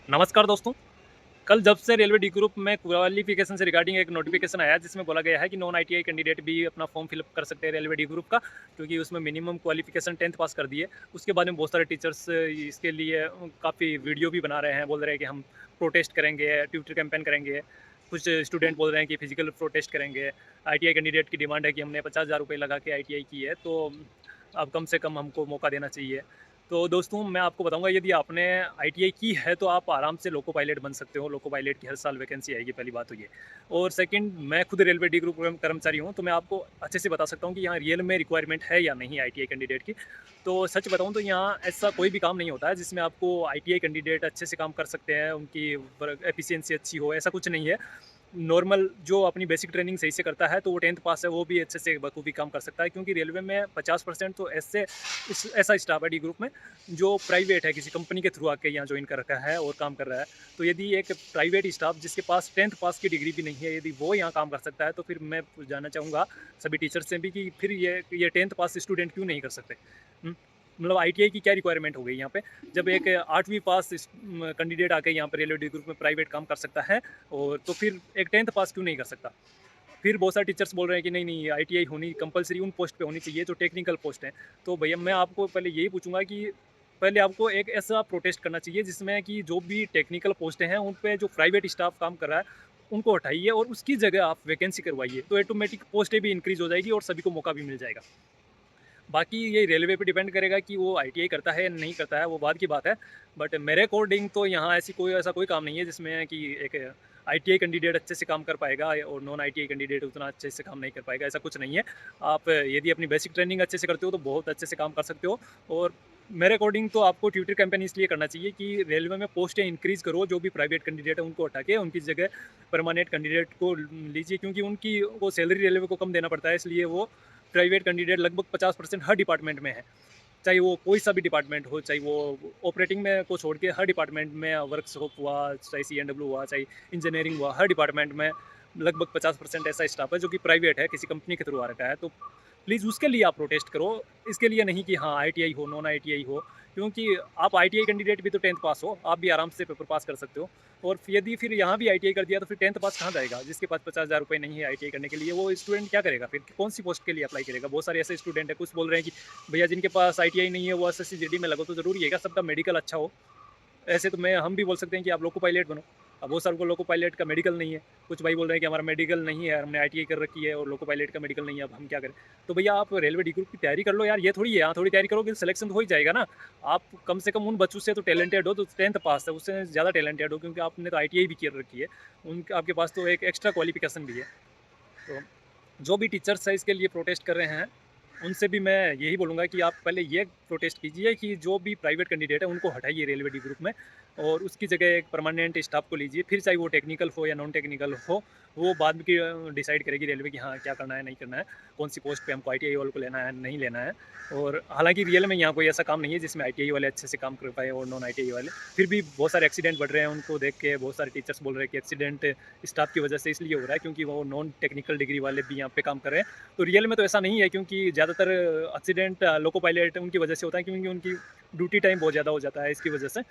नमस्कार दोस्तों। कल जब से रेलवे डी ग्रुप में क्वालिफिकेशन से रिगार्डिंग एक नोटिफिकेशन आया जिसमें बोला गया है कि नॉन आईटीआई कैंडिडेट भी अपना फॉर्म फिलअप कर सकते हैं रेलवे डी ग्रुप का, क्योंकि उसमें मिनिमम क्वालिफिकेशन 10th पास कर दी है। उसके बाद में बहुत सारे टीचर्स इसके लिए काफ़ी वीडियो भी बना रहे हैं, बोल रहे हैं कि हम प्रोटेस्ट करेंगे, ट्विटर कैंपेन करेंगे। कुछ स्टूडेंट बोल रहे हैं कि फिजिकल प्रोटेस्ट करेंगे। आईटीआई कैंडिडेट की डिमांड है कि हमने 50,000 रुपये लगा के आईटीआई की है, तो अब कम से कम हमको मौका देना चाहिए। तो दोस्तों मैं आपको बताऊंगा, यदि आपने आईटीआई की है तो आप आराम से लोको पायलट बन सकते हो। लोको पायलट की हर साल वैकेंसी आएगी, पहली बात तो ये। और सेकंड, मैं खुद रेलवे डी ग्रुप में कर्मचारी हूँ, तो मैं आपको अच्छे से बता सकता हूँ कि यहाँ रियल में रिक्वायरमेंट है या नहीं आईटीआई कैंडिडेट की। तो सच बताऊँ तो यहाँ ऐसा कोई भी काम नहीं होता है जिसमें आपको आईटीआई कैंडिडेट अच्छे से काम कर सकते हैं, उनकी एफिशिएंसी अच्छी हो, ऐसा कुछ नहीं है। नॉर्मल जो अपनी बेसिक ट्रेनिंग सही से करता है तो वो 10th पास है, वो भी अच्छे से बखूबी काम कर सकता है, क्योंकि रेलवे में 50% तो ऐसा स्टाफ है डी ग्रुप में जो प्राइवेट है, किसी कंपनी के थ्रू आके यहाँ ज्वाइन कर रखा है और काम कर रहा है। तो यदि एक प्राइवेट स्टाफ जिसके पास 10th पास की डिग्री भी नहीं है, यदि वो यहाँ काम कर सकता है, तो फिर मैं जानना चाहूँगा सभी टीचर्स से भी कि फिर ये 10th पास स्टूडेंट क्यों नहीं कर सकते। मतलब आईटीआई की क्या रिक्वायरमेंट हो गई यहाँ पे, जब एक 8वीं पास कैंडिडेट आके यहाँ पर रेलवे डी ग्रुप में प्राइवेट काम कर सकता है, और तो फिर एक 10th पास क्यों नहीं कर सकता। फिर बहुत सारे टीचर्स बोल रहे हैं कि नहीं नहीं, आईटीआई होनी कंपलसरी उन पोस्ट पे होनी चाहिए जो टेक्निकल पोस्ट हैं। तो भैया मैं आपको पहले यही पूछूंगा कि पहले आपको एक ऐसा प्रोटेस्ट करना चाहिए जिसमें कि जो भी टेक्निकल पोस्टें हैं उन पे जो प्राइवेट स्टाफ काम कर रहा है उनको हटाइए और उसकी जगह आप वैकेंसी करवाइए, तो ऑटोमेटिक पोस्टें भी इंक्रीज हो जाएगी और सभी को मौका भी मिल जाएगा। बाकी ये रेलवे पे डिपेंड करेगा कि वो आईटीआई करता है या नहीं करता है, वो बाद की बात है। बट मेरे अकॉर्डिंग तो यहाँ ऐसा कोई काम नहीं है जिसमें कि एक आईटीआई कैंडिडेट अच्छे से काम कर पाएगा और नॉन आईटीआई कैंडिडेट उतना अच्छे से काम नहीं कर पाएगा, ऐसा कुछ नहीं है। आप यदि अपनी बेसिक ट्रेनिंग अच्छे से करते हो तो बहुत अच्छे से काम कर सकते हो। और मेरे अकॉर्डिंग तो आपको ट्विटर कैंपेन इसलिए करना चाहिए कि रेलवे में पोस्टें इंक्रीज़ करो, जो भी प्राइवेट कैंडिडेट है उनको हटा के उनकी जगह परमानेंट कैंडिडेट को लीजिए, क्योंकि उनकी वो सैलरी रेलवे को कम देना पड़ता है, इसलिए वो प्राइवेट कैंडिडेट लगभग 50% हर डिपार्टमेंट में है। चाहे वो कोई सा भी डिपार्टमेंट हो, चाहे वो ऑपरेटिंग में को छोड़ के हर डिपार्टमेंट में, वर्कशॉप हुआ, चाहे सीएनडब्ल्यू हुआ, चाहे इंजीनियरिंग हुआ, हर डिपार्टमेंट में लगभग 50% ऐसा स्टाफ है जो कि प्राइवेट है, किसी कंपनी के थ्रू आ रखा है। तो प्लीज़ उसके लिए आप प्रोटेस्ट करो, इसके लिए नहीं कि हाँ आईटीआई हो, नॉन आईटीआई हो। क्योंकि आप आईटीआई कैंडिडेट भी तो 10th पास हो, आप भी आराम से पेपर पास कर सकते हो। और यदि फिर यहाँ भी आईटीआई कर दिया तो फिर 10th पास कहाँ जाएगा? जिसके पास 50,000 रुपये नहीं है आईटीआई करने के लिए, वो स्टूडेंट क्या करेगा फिर? कौन सी पोस्ट के लिए अप्लाई करेगा? बहुत सारे ऐसे स्टूडेंट हैं, कुछ बोल रहे हैं कि भैया जिनके पास आईटीआई नहीं है वो एसएससी जीडी में लगो, तो ज़रूरी है क्या सबका मेडिकल अच्छा हो? ऐसे तो मैं हम भी बोल सकते हैं कि आप लोको पायलट बनो। अब बहुत सारे को लोको पायलट का मेडिकल नहीं है। कुछ भाई बोल रहे हैं कि हमारा मेडिकल नहीं है, हमने आईटीआई कर रखी है और लोको पायलट का मेडिकल नहीं है, अब हम क्या करें? तो भैया आप रेलवे डी ग्रुप की तैयारी कर लो यार, ये थोड़ी है, हाँ, थोड़ी तैयारी करोगे तो सिलेक्शन तो हो ही जाएगा ना। आप कम से कम उन बच्चों से तो टैलेंटेड हो, तो 10th पास है, उससे ज़्यादा टैलेंटेड हो, क्योंकि आपने तो आईटीआई भी कर रखी है। आपके पास तो एक एक्स्ट्रा क्वालिफिकेशन भी है। तो जो भी टीचर्स हैं इसके लिए प्रोटेस्ट कर रहे हैं, उनसे भी मैं यही बोलूँगा कि आप पहले ये प्रोटेस्ट कीजिए कि जो भी प्राइवेट कैंडिडेट है उनको हटाइए रेलवे डी ग्रुप में, और उसकी जगह एक परमानेंट स्टाफ को लीजिए। फिर चाहे वो टेक्निकल हो या नॉन टेक्निकल हो, वो बाद की डिसाइड करेगी रेलवे कि हाँ क्या करना है नहीं करना है, कौन सी पोस्ट पे हमको आईटीआई वालों को लेना है नहीं लेना है। और हालांकि रियल में यहाँ कोई ऐसा काम नहीं है जिसमें आईटीआई वाले अच्छे से काम कर पाए और नॉन आईटीआई वाले। फिर भी बहुत सारे एक्सीडेंट बढ़ रहे हैं, उनको देख के बहुत सारे टीचर्स बोल रहे हैं कि एक्सीडेंट स्टाफ की वजह से इसलिए हो रहा है क्योंकि वो नॉन टेक्निकल डिग्री वाले भी यहाँ पे काम कर रहे हैं। तो रियल में तो ऐसा नहीं है, क्योंकि ज़्यादातर एक्सीडेंट लोको पायलट उनकी वजह से होता है, क्योंकि उनकी ड्यूटी टाइम बहुत ज़्यादा हो जाता है, इसकी वजह से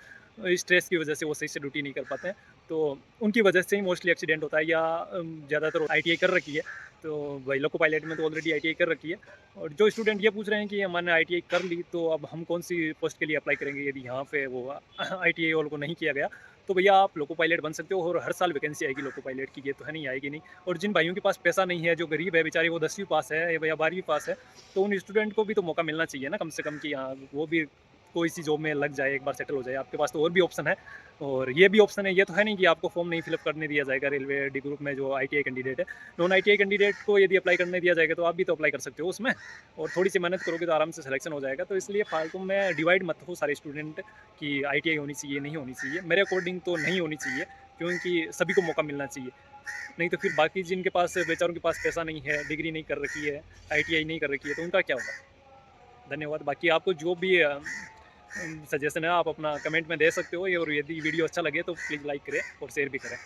स्ट्रेस की वजह से वो सही से ड्यूटी नहीं कर पाते हैं। तो उनकी वजह से ही मोस्टली एक्सीडेंट होता है, या ज़्यादातर आईटीआई कर रखी है। तो भाई लोको पायलट में तो ऑलरेडी आईटीआई कर रखी है। और जो स्टूडेंट ये पूछ रहे हैं कि हमने आईटीआई कर ली तो अब हम कौन सी पोस्ट के लिए अप्लाई करेंगे, यदि यहाँ पे वो आईटीआई वालों को नहीं किया गया, तो भैया आप लोको पायलट बन सकते हो और हर साल वैकेंसी आएगी लोको पायलट की, ये तो है नहीं आएगी नहीं। और जिन भाइयों के पास पैसा नहीं है, जो गरीब है बेचारे, वो 10वीं पास है या 12वीं पास है, तो उन स्टूडेंट को भी तो मौका मिलना चाहिए ना कम से कम, कि हाँ वो भी कोई सी जॉब में लग जाए, एक बार सेटल हो जाए। आपके पास तो और भी ऑप्शन है, और ये भी ऑप्शन है, ये तो है नहीं कि आपको फॉर्म नहीं फिलअप करने दिया जाएगा रेलवे डी ग्रुप में जो आईटीआई कैंडिडेट है। नॉन आईटीआई कैंडिडेट को यदि अप्लाई करने दिया जाएगा तो आप भी तो अप्लाई कर सकते हो उसमें, और थोड़ी सी मेहनत करोगे तो आराम से सिलेक्शन हो जाएगा। तो इसलिए फालतू में डिवाइड मत हो सारे स्टूडेंट कि आईटीआई होनी चाहिए नहीं होनी चाहिए। मेरे अकॉर्डिंग तो नहीं होनी चाहिए, क्योंकि सभी को मौका मिलना चाहिए। नहीं तो फिर बाकी जिनके पास बेचारों के पास पैसा नहीं है, डिग्री नहीं कर रखी है, आईटीआई नहीं कर रखी है, तो उनका क्या होगा। धन्यवाद। बाकी आपको जो भी सजेशन है आप अपना कमेंट में दे सकते हो, और यदि वीडियो अच्छा लगे तो प्लीज़ लाइक करें और शेयर भी करें।